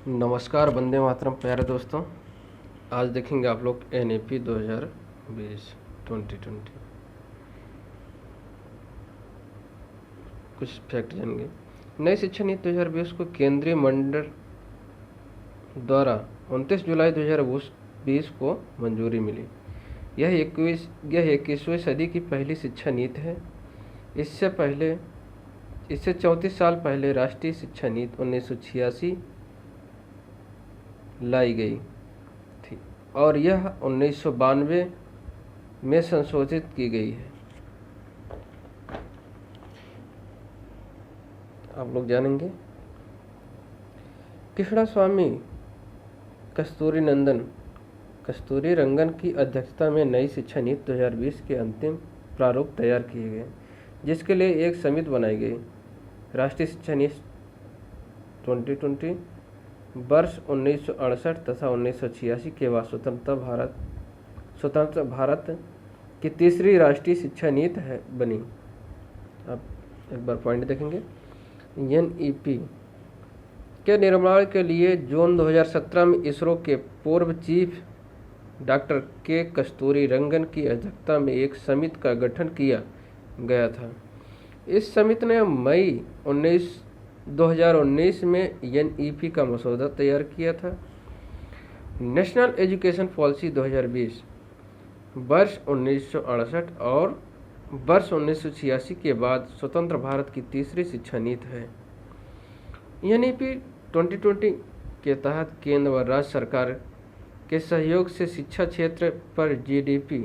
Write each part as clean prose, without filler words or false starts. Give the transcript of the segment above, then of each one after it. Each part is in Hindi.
नमस्कार, वंदे मातरम प्यारे दोस्तों। आज देखेंगे आप लोग NEP 2020 कुछ फैक्ट जानेंगे। नई शिक्षा नीति 2020 को केंद्रीय मंडल द्वारा 29 जुलाई 2020 को मंजूरी मिली। यह 21वीं सदी की पहली शिक्षा नीति है। इससे 34 साल पहले राष्ट्रीय शिक्षा नीति 1986 लाई गई थी और यह 1992 में संशोधित की गई है। आप लोग जानेंगे कृष्णस्वामी कस्तूरी रंगन की अध्यक्षता में नई शिक्षा नीति 2020 के अंतिम प्रारूप तैयार किए गए, जिसके लिए एक समिति बनाई गई। राष्ट्रीय शिक्षा नीति 2020 वर्ष 1968 तथा 1986 के बाद स्वतंत्र भारत की तीसरी राष्ट्रीय शिक्षा नीति बनी। अब एक बार पॉइंट देखेंगे। NEP के निर्माण के लिए जून 2017 में इसरो के पूर्व चीफ डॉक्टर के कस्तूरी रंगन की अध्यक्षता में एक समिति का गठन किया गया था। इस समिति ने मई 2019 में NEP का मसौदा तैयार किया था। नेशनल एजुकेशन पॉलिसी 2020 वर्ष 1968 और वर्ष 1986 के बाद स्वतंत्र भारत की तीसरी शिक्षा नीति है। NEP 2020 के तहत केंद्र व राज्य सरकार के सहयोग से शिक्षा क्षेत्र पर GDP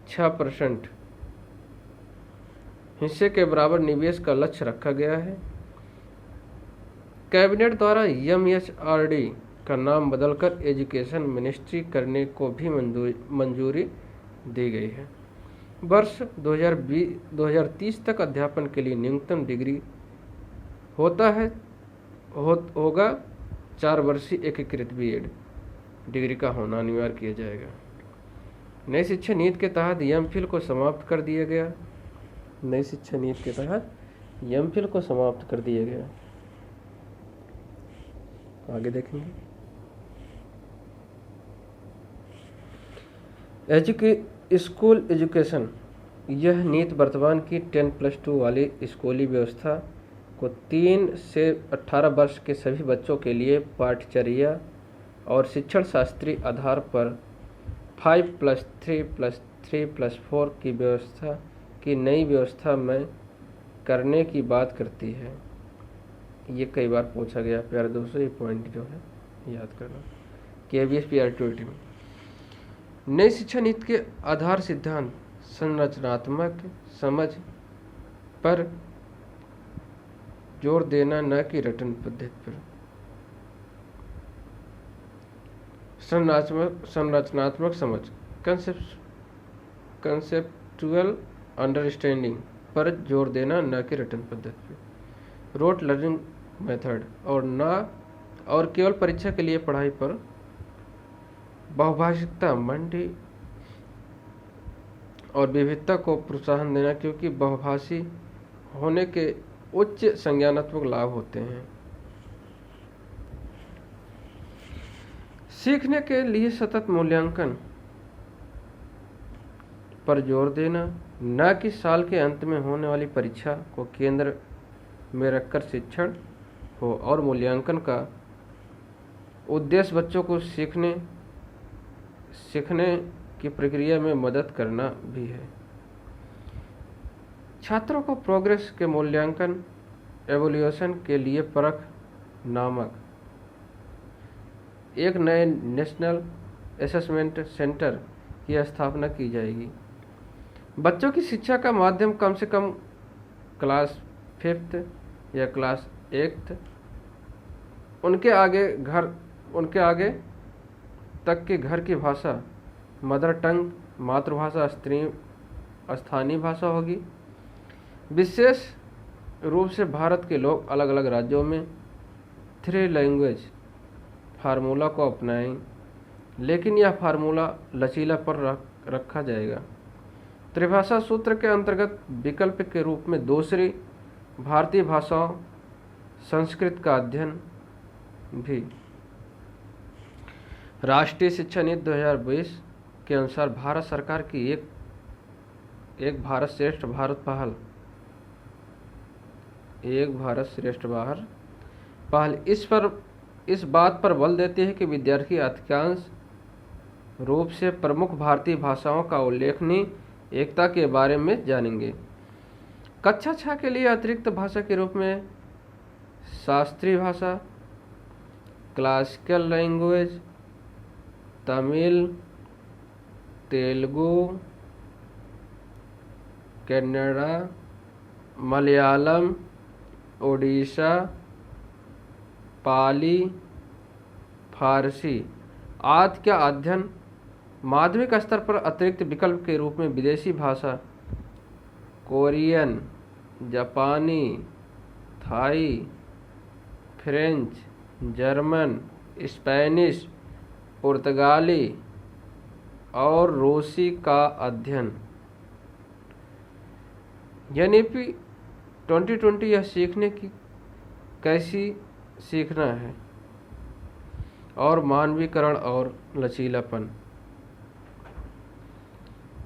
6% हिस्से के बराबर निवेश का लक्ष्य रखा गया है। कैबिनेट द्वारा MHRD का नाम बदलकर एजुकेशन मिनिस्ट्री करने को भी मंजूरी दी गई है। वर्ष 2030 तक अध्यापन के लिए न्यूनतम डिग्री होगा 4 वर्षीय एकीकृत BEd डिग्री का होना अनिवार्य किया जाएगा। नई शिक्षा नीति के तहत MPhil को समाप्त कर दिया गया। नई शिक्षा नीति के तहत MPhil को समाप्त कर दिया गया। आगे देखेंगे। School education. यह नीति वर्तमान की 10+2 वाली स्कूली व्यवस्था को 3 से 18 वर्ष के सभी बच्चों के लिए पाठ्यचर्या और शिक्षण शास्त्रीय आधार पर 5+3+3+4 की व्यवस्था की नई व्यवस्था में करने की बात करती है। ये कई बार पूछा गया प्यारे दोस्तों, ये पॉइंट जो है याद करना। KVS PRTOT में नई शिक्षा नीति के आधार सिद्धांत संरचनात्मक समझ पर जोर देना, न कि रटन पद्धति पर। संरचनात्मक समझ कंसेप्चुअल अंडरस्टैंडिंग पर जोर देना, न कि रटन पद्धति पर। रोट लर्निंग मेथड और केवल परीक्षा के लिए पढ़ाई पर। बहुभाषिकता, मंडी और विविधता को प्रोत्साहन देना, क्योंकि बहुभाषी होने के उच्च संज्ञानात्मक लाभ होते हैं। सीखने के लिए सतत मूल्यांकन पर जोर देना, न कि साल के अंत में होने वाली परीक्षा को केंद्र में रखकर शिक्षण हो और मूल्यांकन का उद्देश्य बच्चों को सीखने की प्रक्रिया में मदद करना भी है। छात्रों को प्रोग्रेस के मूल्यांकन एवोल्यूशन के लिए परख नामक एक नए नेशनल असेसमेंट सेंटर की स्थापना की जाएगी। बच्चों की शिक्षा का माध्यम कम से कम क्लास 5th या क्लास 8th उनके आगे तक के घर की भाषा मदर टंग मातृभाषा स्थानीय भाषा होगी। विशेष रूप से भारत के लोग अलग अलग राज्यों में 3 लैंग्वेज फार्मूला को अपनाएं, लेकिन यह फार्मूला लचीला पर रखा जाएगा। त्रिभाषा सूत्र के अंतर्गत विकल्प के रूप में दूसरी भारतीय भाषाओं संस्कृत का अध्ययन भी राष्ट्रीय शिक्षा नीति 2020 के अनुसार भारत सरकार की एक भारत श्रेष्ठ भारत पहल एक भारत श्रेष्ठ भारत पहल इस बात पर बल देती है कि विद्यार्थी अधिकांश रूप से प्रमुख भारतीय भाषाओं का उल्लेखनीय एकता के बारे में जानेंगे। कक्षा 6 के लिए अतिरिक्त भाषा के रूप में शास्त्रीय भाषा, क्लासिकल लैंग्वेज, तमिल, तेलुगु, कन्नड़ा, मलयालम, ओडिशा, पाली, फारसी आदि का अध्ययन माध्यमिक स्तर पर अतिरिक्त विकल्प के रूप में विदेशी भाषा, कोरियन, जापानी, थाई, फ्रेंच, जर्मन, स्पेनिश, पुर्तगाली और रूसी का अध्ययन। एनईपी 2020 यह सीखने की कैसी सीखना है और मानवीकरण और लचीलापन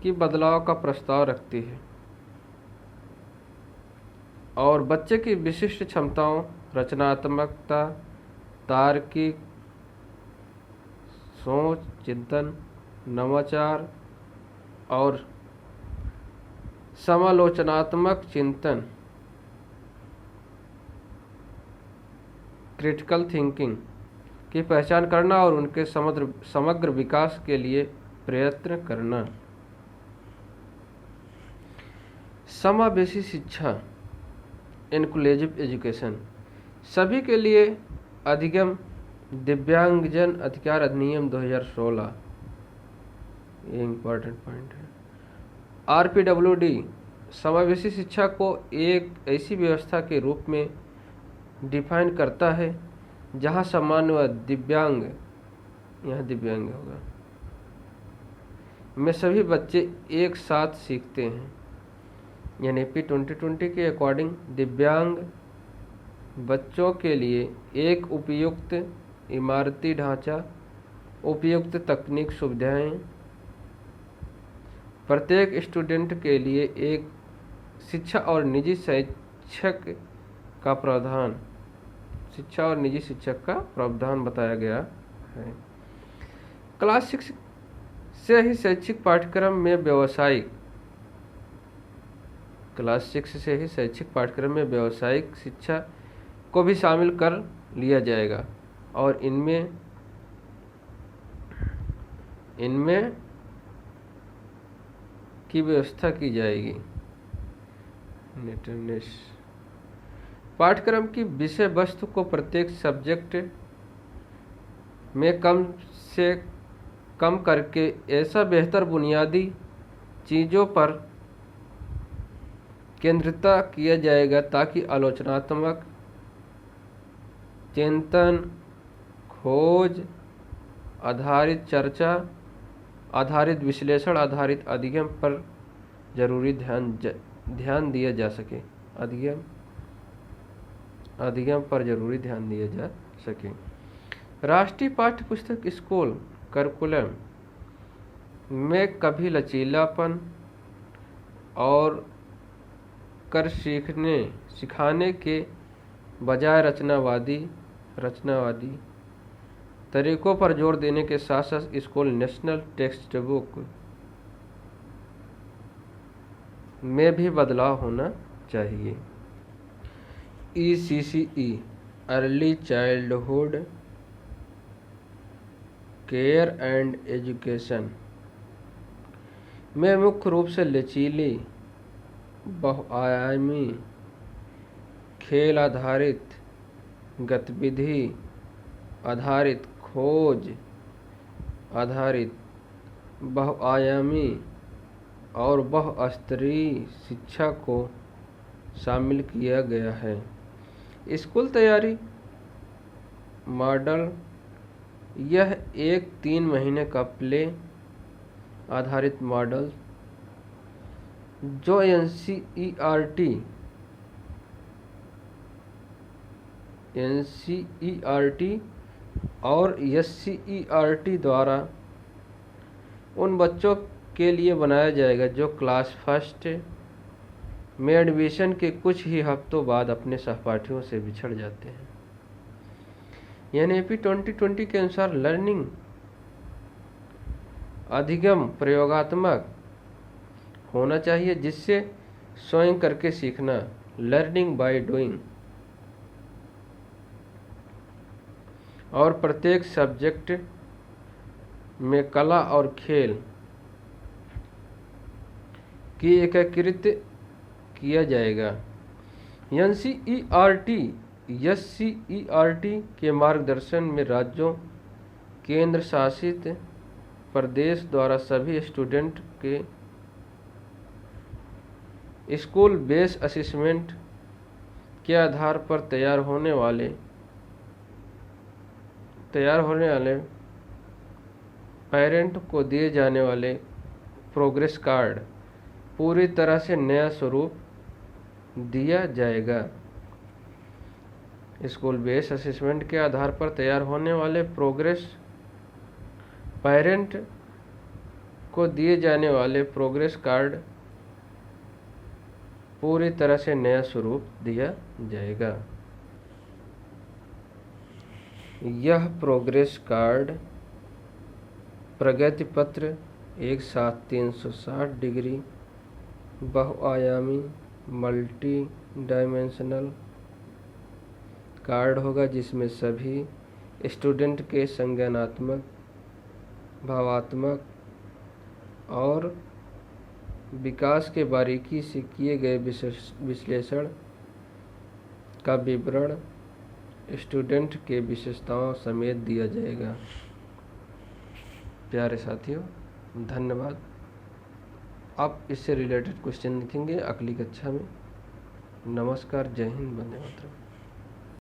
की बदलाव का प्रस्ताव रखती है और बच्चे की विशिष्ट क्षमताओं, रचनात्मकता, तार्किक सोच, चिंतन, नवाचार और समालोचनात्मक चिंतन, क्रिटिकल थिंकिंग की पहचान करना और उनके समग्र विकास के लिए प्रयत्न करना। समावेशी शिक्षा, इंक्लूसिव एजुकेशन, सभी के लिए अधिगम दिव्यांगजन अधिकार अधिनियम 2016, ये इम्पोर्टेंट पॉइंट है। आरपीडब्ल्यूडी समावेशी शिक्षा को एक ऐसी व्यवस्था के रूप में डिफाइन करता है जहां सामान्य व दिव्यांग, यहाँ दिव्यांग होगा, में सभी बच्चे एक साथ सीखते हैं। एनईपी 2020 के अकॉर्डिंग दिव्यांग बच्चों के लिए एक उपयुक्त इमारती ढांचा, उपयुक्त तकनीक सुविधाएं, प्रत्येक स्टूडेंट के लिए एक शिक्षा और निजी शिक्षक का प्रावधान, शिक्षा और निजी शिक्षक का प्रावधान बताया गया है। क्लास 6 से ही शैक्षिक पाठ्यक्रम में व्यावसायिक शिक्षा को भी शामिल कर लिया जाएगा और इनमें की व्यवस्था की जाएगी। पाठ्यक्रम की विषय वस्तु को प्रत्येक सब्जेक्ट में कम से कम करके ऐसा बेहतर बुनियादी चीज़ों पर केंद्रिता किया जाएगा ताकि आलोचनात्मक चिंतन, खोज आधारित चर्चा आधारित विश्लेषण आधारित अधिगम पर जरूरी ध्यान दिया जा सके, अधिगम पर जरूरी ध्यान दिया जा सके। राष्ट्रीय पाठ्य पुस्तक स्कूल करिकुलम में कभी लचीलापन और कर सिखाने के बजाय रचनावादी तरीकों पर जोर देने के साथ साथ स्कूल नेशनल टेक्स्ट बुक में भी बदलाव होना चाहिए। ECCE early childhood care and education में मुख्य रूप से लचीली, बहुआयामी, खेल आधारित, गतिविधि आधारित, खोज आधारित, बहुआयामी और बहुस्तरीय शिक्षा को शामिल किया गया है। स्कूल तैयारी मॉडल यह एक 3 महीने का प्ले आधारित मॉडल जो NCERT और SCERT द्वारा उन बच्चों के लिए बनाया जाएगा जो क्लास फर्स्ट में एडमिशन के कुछ ही हफ्तों बाद अपने सहपाठियों से बिछड़ जाते हैं। NAP 2020 के अनुसार लर्निंग अधिगम प्रयोगात्मक होना चाहिए, जिससे स्वयं करके सीखना, लर्निंग बाय डूइंग, और प्रत्येक सब्जेक्ट में कला और खेल की एकीकृत किया जाएगा। SCERT के मार्गदर्शन में राज्यों, केंद्र शासित प्रदेश द्वारा सभी स्टूडेंट के स्कूल बेस असेसमेंट के आधार पर तैयार होने वाले पेरेंट को दिए जाने वाले प्रोग्रेस कार्ड पूरी तरह से नया स्वरूप दिया जाएगा। स्कूल बेस असेसमेंट के आधार पर तैयार होने वाले पेरेंट को दिए जाने वाले प्रोग्रेस कार्ड पूरी तरह से नया स्वरूप दिया जाएगा। यह प्रोग्रेस कार्ड प्रगति पत्र एक साथ 360 डिग्री बहुआयामी मल्टी डायमेंशनल कार्ड होगा, जिसमें सभी स्टूडेंट के संज्ञानात्मक, भावात्मक और विकास के बारीकी से किए गए विश्लेषण का विवरण स्टूडेंट के विशेषताओं समेत दिया जाएगा। प्यारे साथियों, धन्यवाद। आप इससे रिलेटेड क्वेश्चन लिखेंगे अगली कक्षा में। नमस्कार, जय हिंद, वंदे मातरम।